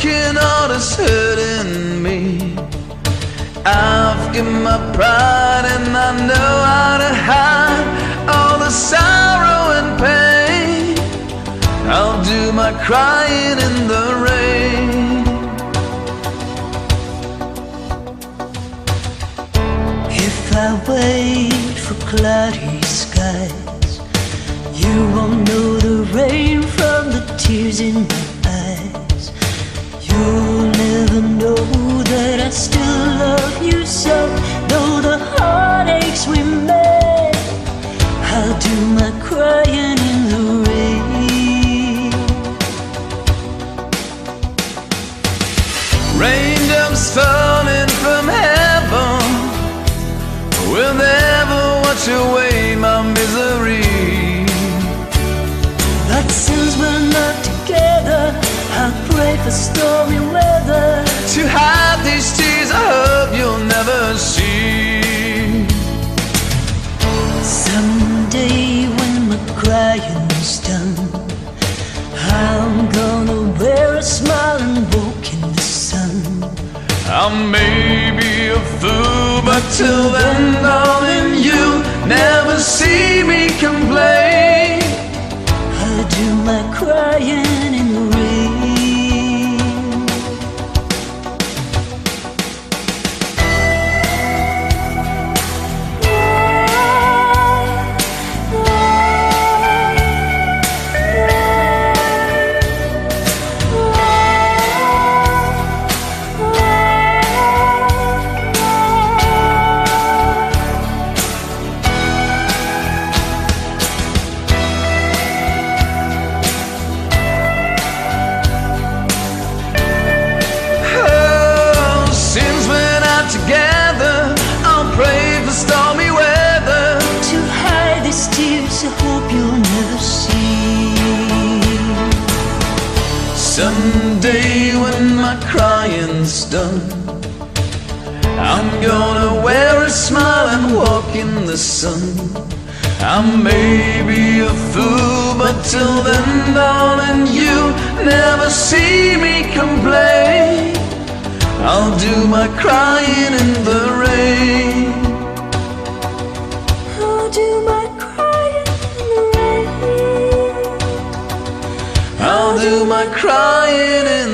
breaking all that's hurting me. I've given my pride and I know how to hide all the sorrow and pain. I'll do my crying in the rain. If I wait for cloudy skies, you won't know the rain from the tears in my eyes. You'll never know that I still love you so. Though the heartaches we made, I'll do my crying in the rain. Raindrops falling from heaven will never wash away my misery. But since we're not together, I'll pray for stormy weather. To hide these tears I hope you'll never see. Someday when my crying's done, I'm gonna wear a smile and walk in the sun. I may be a fool, but till then, darling, you'll never see me complain. I'll do my crying in the rain. Together, I'll pray for stormy weather. To hide these tears I hope you'll never see. Someday when my crying's done, I'm gonna wear a smile and walk in the sun. I may be a fool, but till then, darling, you'll never see me complain. I'll do my crying in the rain. I'll do my crying in the rain. I'll do my crying in